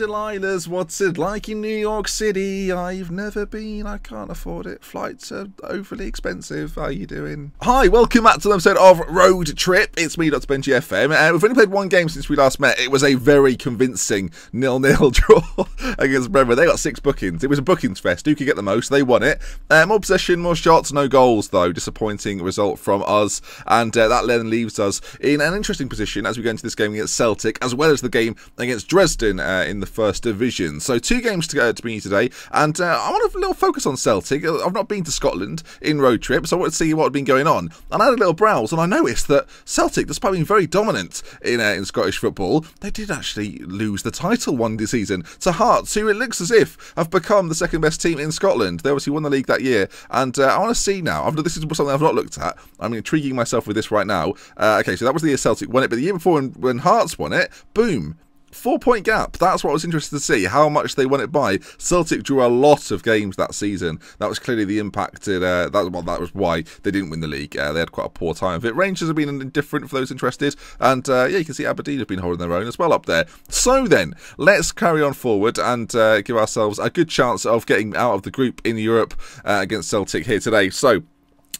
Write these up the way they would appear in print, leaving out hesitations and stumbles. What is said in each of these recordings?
Delilah's, what's it like in New York City? I've never been, I can't afford it. Flights are overly expensive. How are you doing? Hi, welcome back to an episode of Road Trip. It's me, Dr. Benji FM. We've only played one game since we last met. It was a very convincing 0-0 draw against Bremen. They got 6 bookings. It was a bookings fest. Who could get the most? They won it. More possession, more shots, no goals though. Disappointing result from us. And that then leaves us in an interesting position as we go into this game against Celtic, as well as the game against Dresden in the first division. So 2 games to go to me today, and I want a little focus on Celtic. I've not been to Scotland in Road Trip, so I wanted to see what had been going on. And I had a little browse, and I noticed that Celtic, despite being very dominant in Scottish football, they did actually lose the title one this season to Hearts, who it looks as if have become the second best team in Scotland. They obviously won the league that year, and I want to see now. This is something I've not looked at. I'm intriguing myself with this right now. Okay, so that was the year Celtic won it, but the year before when Hearts won it, boom. 4-point gap. That's what I was interested to see, how much they won it by. Celtic drew a lot of games that season. That was clearly the impacted. That was why they didn't win the league. They had quite a poor time of it. Rangers have been indifferent for those interested, and yeah, you can see Aberdeen have been holding their own as well up there. So then, let's carry on forward and give ourselves a good chance of getting out of the group in Europe against Celtic here today. So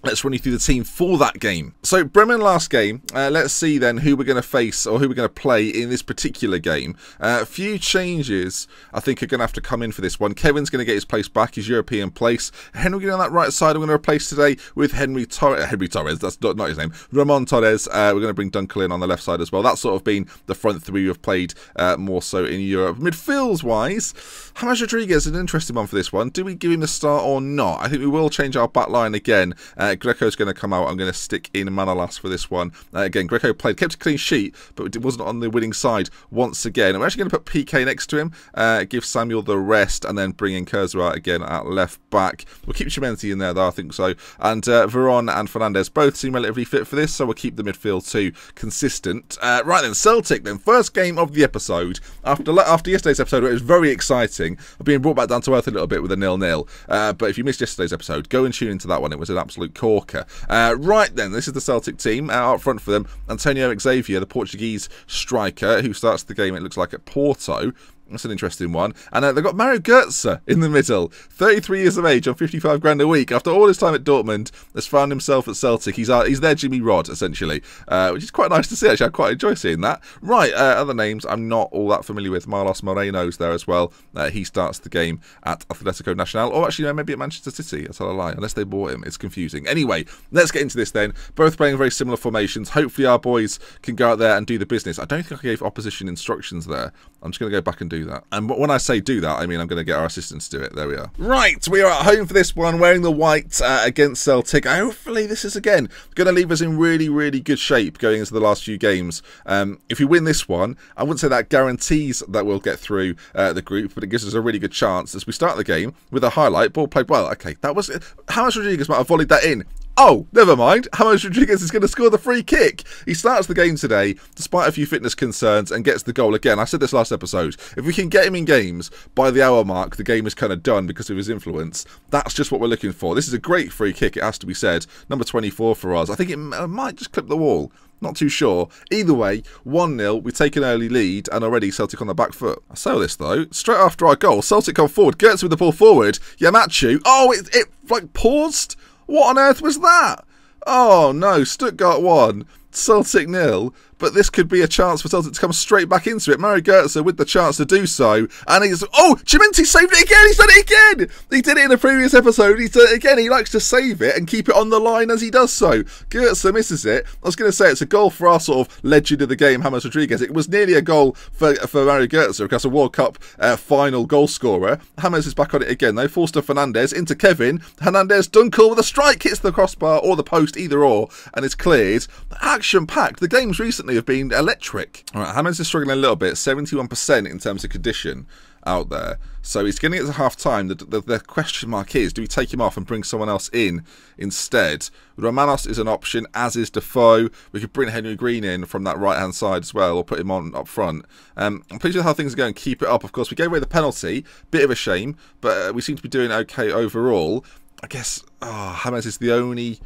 let's run you through the team for that game. So, Bremen last game. Let's see then who we're going to face or who we're going to play in this particular game. A few changes, I think, are going to have to come in for this one. Kevin's going to get his place back, his European place. Henry on that right side, I'm going to replace today with Henry Torres. That's not his name. Ramon Torres. We're going to bring Dunkel in on the left side as well. That's sort of been the front three we've played more so in Europe. Midfields-wise, James Rodriguez is an interesting one for this one. Do we give him the start or not? I think we will change our back line again. Greco's going to come out. I'm going to stick in Manolas for this one. Again, Greco kept a clean sheet, but it wasn't on the winning side once again. I'm actually going to put PK next to him, give Samuel the rest, and then bring in Kurzawa again at left back. We'll keep Chimenzi in there, though, I think so. And Veron and Fernandez both seem relatively fit for this, so we'll keep the midfield too consistent. Right then, Celtic then. First game of the episode. After yesterday's episode, where it was very exciting, I've been brought back down to earth a little bit with a 0-0. But if you missed yesterday's episode, go and tune into that one. It was an absolute corker. Right then, this is the Celtic team. Out front for them, Antonio Xavier, the Portuguese striker, who starts the game, it looks like, at Porto. That's an interesting one. And they've got Mario Götze in the middle. 33 years of age on 55 grand a week. After all his time at Dortmund, has found himself at Celtic. He's their Jimmy Rod, essentially. Which is quite nice to see, actually. I quite enjoy seeing that. Right, other names I'm not all that familiar with. Marlos Moreno's there as well. He starts the game at Atletico Nacional. Or actually, no, maybe at Manchester City. That's a lie. Unless they bought him. It's confusing. Anyway, let's get into this then. Both playing very similar formations. Hopefully our boys can go out there and do the business. I don't think I gave opposition instructions there. I'm just going to go back and do that. And when I say do that, I mean I'm going to get our assistants to do it. There we are. Right, we are at home for this one, wearing the white against Celtic. Hopefully this is, again, going to leave us in really, really good shape going into the last few games. If we win this one, I wouldn't say that guarantees that we'll get through the group, but it gives us a really good chance as we start the game with a highlight. Ball played well. Okay, that was... James Rodriguez might have volleyed that in. Oh, never mind. James Rodriguez is going to score the free kick. He starts the game today, despite a few fitness concerns, and gets the goal again. I said this last episode. If we can get him in games by the hour mark, the game is kind of done because of his influence. That's just what we're looking for. This is a great free kick, it has to be said. Number 24 for us. I think it might just clip the wall. Not too sure. Either way, 1-0, we take an early lead, and already Celtic on the back foot. I say all this, though. Straight after our goal, Celtic come forward. Gertz with the ball forward. Yamachu. Oh, it like paused? What on earth was that? Oh no, Stuttgart 1, Celtic 0. But this could be a chance for Celtic to come straight back into it. Mario Götze with the chance to do so. And he's... Oh! Chiminti saved it again! He's done it again! He did it in a previous episode. He's done it again. He likes to save it and keep it on the line as he does so. Götze misses it. I was going to say it's a goal for our sort of legend of the game, James Rodriguez. It was nearly a goal for Mario Götze, because a World Cup final goal scorer. James is back on it again, though. Forced to Fernandez, into Kevin. Hernandez, Dunkel with a strike, hits the crossbar or the post, either or, and it's cleared. Action-packed. The games recently have been electric. All right, James is struggling a little bit, 71% in terms of condition out there. So he's getting it to half-time. The question mark is, do we take him off and bring someone else in instead? Romanos is an option, as is Defoe. We could bring Henry Green in from that right-hand side as well, or put him on up front. I'm pleased with how things are going. Keep it up. Of course, we gave away the penalty. Bit of a shame, but we seem to be doing okay overall. I guess James is the only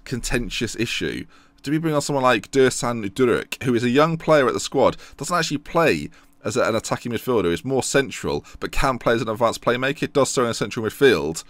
contentious issue. Do we bring on someone like Dursan Duruk, who is a young player at the squad, doesn't actually play as an attacking midfielder is more central, but can play as an advanced playmaker. It does so in a central midfield.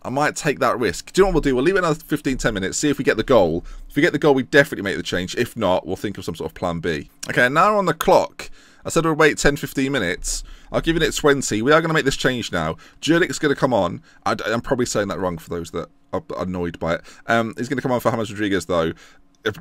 I might take that risk. Do you know what we'll do? We'll leave it another 15-10 minutes, see if we get the goal. If we get the goal, we definitely make the change. If not, we'll think of some sort of plan B. Okay, now on the clock. I said we'll wait 10-15 minutes. I'll give it 20. We are going to make this change now. Jurlik's going to come on. I'm probably saying that wrong for those that are annoyed by it. He's going to come on for James Rodriguez, though.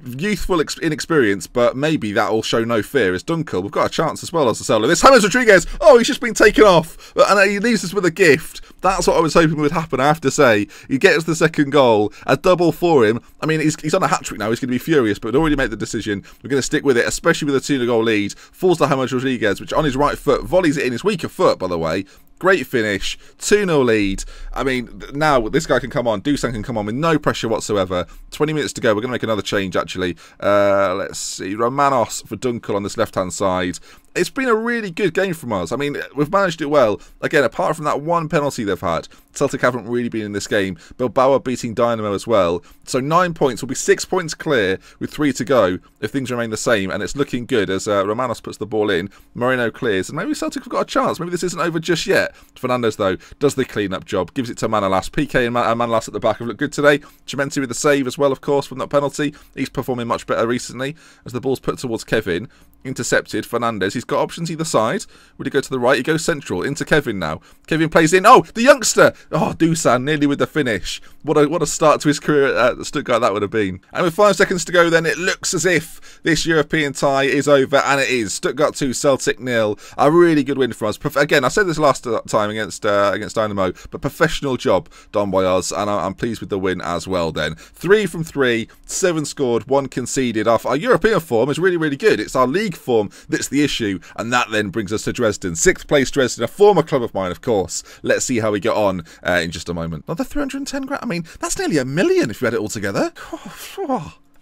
Youthful inexperience, but maybe that will show no fear. It's Dunkel. We've got a chance as well as Marcelo. This James Rodriguez, oh, he's just been taken off, and he leaves us with a gift. That's what I was hoping would happen, I have to say. He gets the second goal, a double for him. I mean, he's on a hat-trick now. He's going to be furious, but already made the decision. We're going to stick with it, especially with a 2-goal lead. Falls to James Rodriguez, which on his right foot, volleys it in his weaker foot, by the way. Great finish, 2-0 lead. I mean, now this guy can come on. Dusan can come on with no pressure whatsoever. 20 minutes to go. We're going to make another change, actually. Let's see. Romanos for Dunkel on this left-hand side. It's been a really good game from us. I mean, we've managed it well. Again, apart from that one penalty they've had, Celtic haven't really been in this game. Bilbao are beating Dynamo as well. So 9 points will be 6 points clear with 3 to go if things remain the same. And it's looking good as Romanos puts the ball in. Moreno clears. And maybe Celtic have got a chance. Maybe this isn't over just yet. Fernandez, though, does the clean-up job. Gives it to Manolas. PK and Manolas at the back have looked good today. Chimenti with the save as well, of course, from that penalty. He's performing much better recently as the ball's put towards Kevin. Intercepted. Fernandez. He's got options either side. Would he go to the right? He goes central. Into Kevin now. Kevin plays in. Oh, the youngster! Oh, Dusan nearly with the finish. What a start to his career at Stuttgart that would have been. And with 5 seconds to go, then it looks as if this European tie is over, and it is. Stuttgart 2, Celtic 0. A really good win for us. Again, I said this last time against Dynamo, but professional job done by us, and I'm pleased with the win as well. Then 3 from 3, 7 scored, 1 conceded. Our European form is really, really good. It's our league form that's the issue, and that then brings us to Dresden. 6th place Dresden, a former club of mine, of course. Let's see how we get on in just a moment. Another 310 grand. I mean, that's nearly $1 million if you had it all together.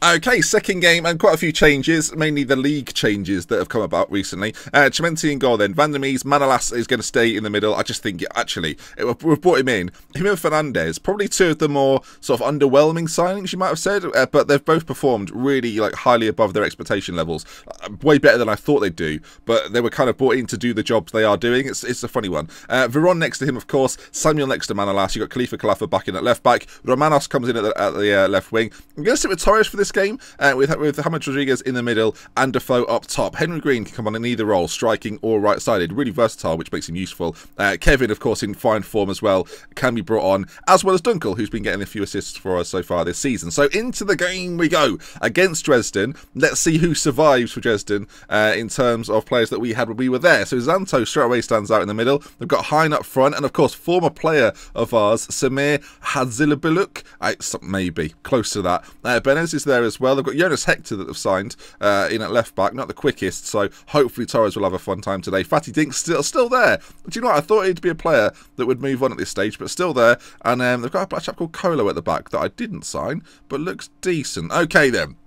Okay, second game, and quite a few changes, mainly the league changes that have come about recently. Chimenti in goal then. Van der Mees, Manolas is going to stay in the middle. I just think, actually, we've brought him in. Him and Fernandez, probably 2 of the more sort of underwhelming signings, you might have said, but they've both performed really highly above their expectation levels. Way better than I thought they'd do, but they were kind of brought in to do the jobs they are doing. It's a funny one. Veron next to him, of course. Samuel next to Manolas. You've got Khalifa Kalafa back in at left back. Romanos comes in at the left wing. I'm going to sit with Torres for this game, with James Rodriguez in the middle and Defoe up top. Henry Green can come on in either role, striking or right-sided. Really versatile, which makes him useful. Kevin, of course, in fine form as well, can be brought on, as well as Dunkel, who's been getting a few assists for us so far this season. So into the game we go against Dresden. Let's see who survives for Dresden in terms of players that we had when we were there. So Zanto straight away stands out in the middle. They've got Hein up front, and of course, former player of ours, Samir Hadzilabiluk. Maybe close to that. Benez is there as well. They've got Jonas Hector that they've signed in at left back, not the quickest, so hopefully Torres will have a fun time today. Fatty Dink's still there. Do you know what? I thought he'd be a player that would move on at this stage, but still there. And they've got a chap called Colo at the back that I didn't sign, but looks decent. Okay then.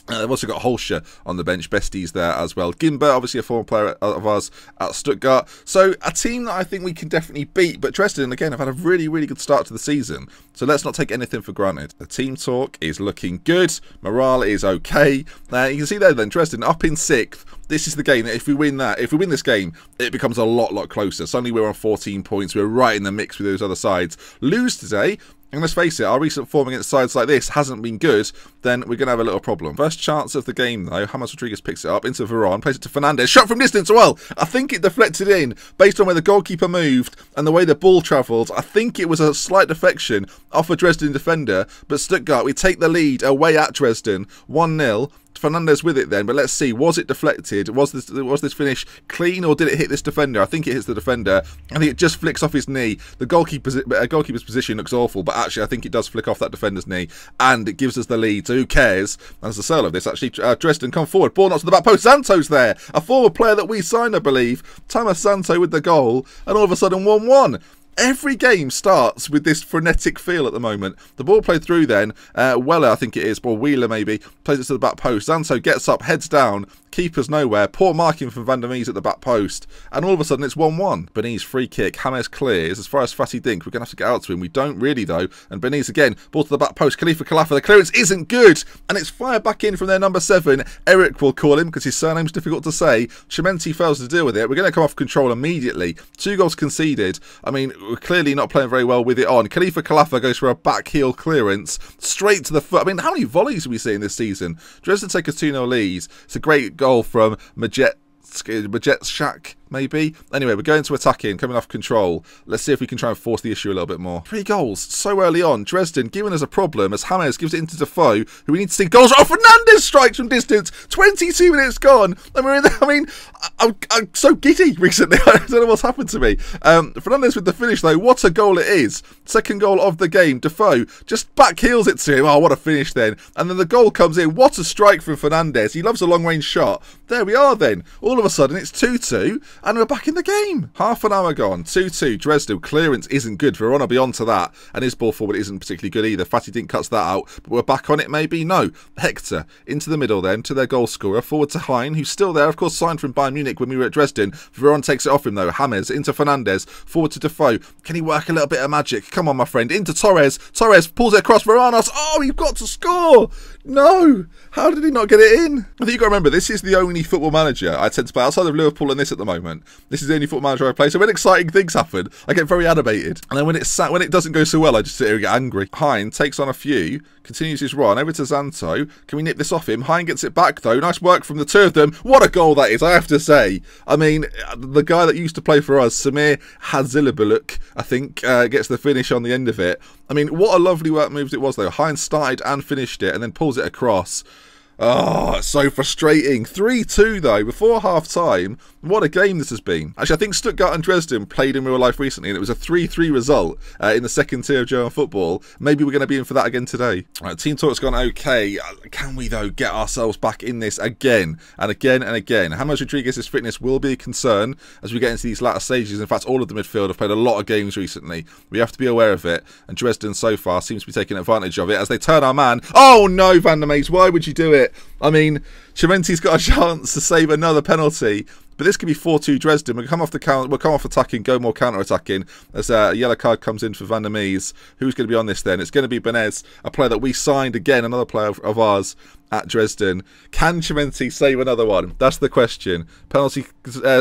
They've also got Holscher on the bench. Bestie's there as well. Gimber, obviously a former player of ours at Stuttgart. So a team that I think we can definitely beat. But Dresden, again, have had a really, really good start to the season. So let's not take anything for granted. The team talk is looking good. Morale is okay. You can see there then, Dresden up in 6th. This is the game that if we win this game, it becomes a lot closer. Suddenly we're on 14 points. We're right in the mix with those other sides. Lose today, and let's face it, our recent form against sides like this hasn't been good, then we're going to have a little problem. First chance of the game, though. James Rodriguez picks it up into Veron, plays it to Fernandez. Shot from distance, well, I think it deflected in based on where the goalkeeper moved and the way the ball travelled. I think it was a slight deflection off a Dresden defender, but Stuttgart, we take the lead away at Dresden, 1-0. Fernandez with it then, but let's see, was it deflected? Was this finish clean, or did it hit this defender? I think it hits the defender. I think it just flicks off his knee. The goalkeeper's position looks awful, but actually I think it does flick off that defender's knee, and it gives us the lead, so who cares? That's the sale of this, actually. Dresden come forward, ball knocks to the back post. Santo's there, a former player that we signed, I believe. Thomas Santo with the goal, and all of a sudden 1-1. Every game starts with this frenetic feel at the moment. The ball played through then. Weller, I think it is, or Wheeler maybe, plays it to the back post. Zanto gets up, heads down, keeper's nowhere. Poor marking from Van der Mees at the back post. And all of a sudden it's 1-1. Beniz free kick. James clears. As far as Fatty Dink, we're going to have to get out to him. We don't really though. And Beniz again, ball to the back post. Khalifa Khalafa. The clearance isn't good. And it's fired back in from their number 7. Eric will call him because his surname's difficult to say. Chimenti fails to deal with it. We're going to come off control immediately. 2 goals conceded. I mean, we're clearly not playing very well with it on. Khalifa Khalafa goes for a back heel clearance straight to the foot. I mean, how many volleys are we seeing this season? Dresden take a 2-0 lead. It's a great goal from Majetshak, maybe. Anyway, we're going to attacking, coming off control. Let's see if we can try and force the issue a little bit more. 3 goals so early on. Dresden giving us a problem as James gives it into Defoe, who we need to see goals. Oh, Fernandez strikes from distance. 22 minutes gone. And we're in there. I mean, I'm so giddy recently. I don't know what's happened to me. Fernandez with the finish, though. What a goal it is. Second goal of the game. Defoe just back heels it to him. Oh, what a finish then. And then the goal comes in. What a strike from Fernandez. He loves a long-range shot. There we are then. All of a sudden, it's 2-2. And we're back in the game. Half an hour gone. 2-2. Dresden. Clearance isn't good. Verona beyond to that. And his ball forward isn't particularly good either. Fatty Dink cuts that out. But we're back on it maybe? No. Hector into the middle then to their goal scorer. Forward to Hein, who's still there. Of course, signed from Bayern Munich when we were at Dresden. Verona takes it off him though. James into Fernandez. Forward to Defoe. Can he work a little bit of magic? Come on, my friend. Into Torres. Torres pulls it across Veranos. Oh, you've got to score. No. How did he not get it in? I think you've got to remember, this is the only football manager I tend to play outside of Liverpool and this at the moment. This is the only football manager I play. So when exciting things happen, I get very animated. And then when it doesn't go so well, I just sit here and get angry. Hein takes on a few, continues his run over to Zanto. Can we nip this off him? Hein gets it back though. Nice work from the 2 of them. What a goal that is, I have to say. I mean, the guy that used to play for us, Samir Hazilibaluk, I think, gets the finish on the end of it. I mean, what a lovely work moves it was though. Hein started and finished it and then pulls it across. Oh, it's so frustrating. 3-2 though, before half-time. What a game this has been. Actually, I think Stuttgart and Dresden played in real life recently and it was a 3-3 result in the second tier of German football. Maybe we're going to be in for that again today. Right, team talk's gone okay. Can we, though, get ourselves back in this again and again and again? James Rodriguez's fitness will be a concern as we get into these latter stages. In fact, all of the midfield have played a lot of games recently. We have to be aware of it. And Dresden, so far, seems to be taking advantage of it as they turn our man. Oh, no, Van der Mees, why would you do it? I mean, Chimenti's got a chance to save another penalty. But this could be 4-2 Dresden. We'll come off attacking, go more counter-attacking as a yellow card comes in for Van der Mees. Who's going to be on this then? It's going to be Benez, a player that we signed again, another player of ours at Dresden. Can Chimenti save another one? That's the question. Penalty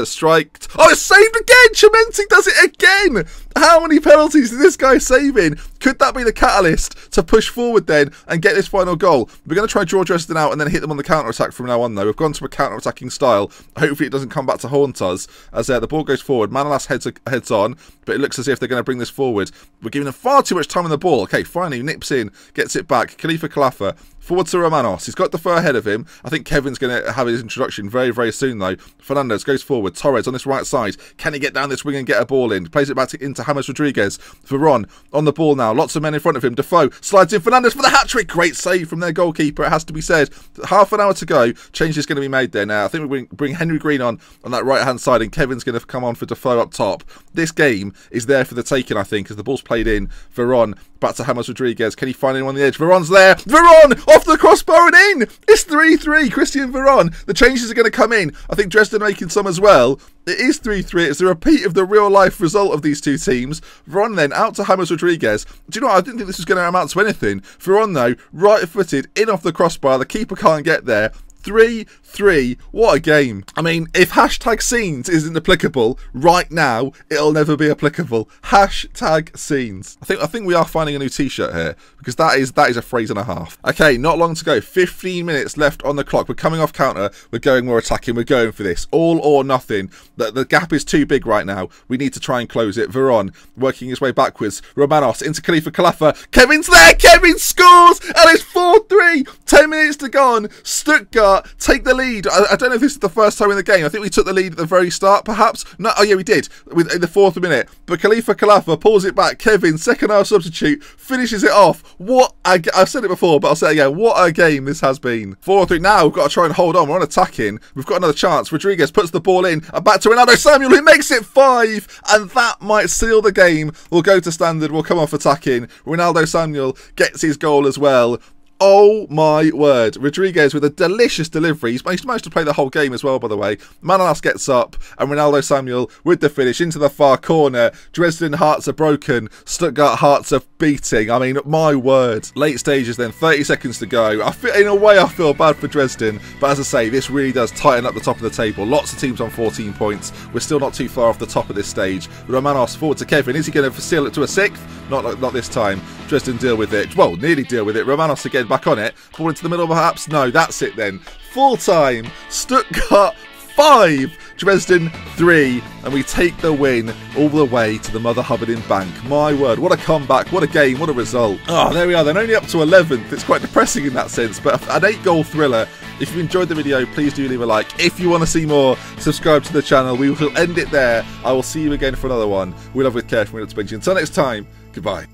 strike. Oh, it's saved again! Chimenti does it again! How many penalties is this guy saving? Could that be the catalyst to push forward then and get this final goal? We're going to try and draw Dresden out and then hit them on the counter-attack from now on though. We've gone to a counter-attacking style. Hopefully it doesn't come back to haunt us as the ball goes forward. Manolas heads on, but it looks as if they're going to bring this forward. We're giving them far too much time on the ball. Okay, finally nips in, gets it back. Khalifa Khalafa forward to Romanos. He's got Defoe ahead of him. I think Kevin's going to have his introduction very, very soon, though. Fernandez goes forward. Torres on this right side. Can he get down this wing and get a ball in? Plays it back into James Rodriguez. Veron on the ball now. Lots of men in front of him. Defoe slides in. Fernandez for the hat-trick. Great save from their goalkeeper, it has to be said. Half an hour to go. Change is going to be made there now. I think we bring Henry Green on that right-hand side, and Kevin's going to come on for Defoe up top. This game is there for the taking, I think, as the ball's played in. Veron back to James Rodriguez. Can he find anyone on the edge? Veron's there. Veron off the crossbar and in. It's 3-3. Christian Veron. The changes are going to come in. I think Dresden making some as well. It is 3-3. It's a repeat of the real-life result of these two teams. Veron then out to James Rodriguez. Do you know what? I didn't think this was going to amount to anything. Veron, though, right-footed, in off the crossbar. The keeper can't get there. 3-3. What a game. I mean, if hashtag scenes isn't applicable right now, it'll never be applicable. Hashtag scenes. I think we are finding a new t-shirt here, because that is a phrase and a half. Okay, not long to go. 15 minutes left on the clock. We're coming off counter. We're going more attacking. We're going for this. All or nothing. The gap is too big right now. We need to try and close it. Veron working his way backwards. Romanos into Khalifa Khalafa. Kevin's there. Kevin scores, and it's 4-3. 10 minutes to go on. Stuttgart take the lead. I don't know if this is the first time in the game. I think we took the lead at the very start, perhaps. No, oh yeah, we did in the 4th minute. But Khalifa Khalafa pulls it back. Kevin, second half substitute, finishes it off. What I've said it before, but I'll say it again. What a game this has been. 4-3 now. We've got to try and hold on. We're on attacking. We've got another chance. Rodriguez puts the ball in. And back to Ronaldo Samuel, who makes it 5. And that might seal the game. We'll go to standard. We'll come off attacking. Ronaldo Samuel gets his goal as well. Oh my word. Rodriguez with a delicious delivery. He's managed to play the whole game as well, by the way. Manolas gets up and Ronaldo Samuel with the finish into the far corner. Dresden hearts are broken. Stuttgart hearts are beating. I mean, my word. Late stages then, 30 seconds to go. In a way, I feel bad for Dresden. But as I say, this really does tighten up the top of the table. Lots of teams on 14 points. We're still not too far off the top of this stage. Romanos forward to Kevin. Is he going to seal it to a 6th? Not this time. Dresden deal with it. Well, nearly deal with it. Romanos again back on it. Ball into the middle perhaps? No, that's it then. Full time. Stuttgart 5. Dresden 3. And we take the win all the way to the Mother Hubbard in Bank. My word, what a comeback. What a game. What a result. Oh, there we are then. Only up to 11th. It's quite depressing in that sense. But an 8-goal thriller. If you enjoyed the video, please do leave a like. If you want to see more, subscribe to the channel. We will end it there. I will see you again for another one. We love with care from Benji. Until next time, goodbye.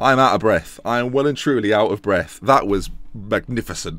I'm out of breath. I am well and truly out of breath. That was magnificent.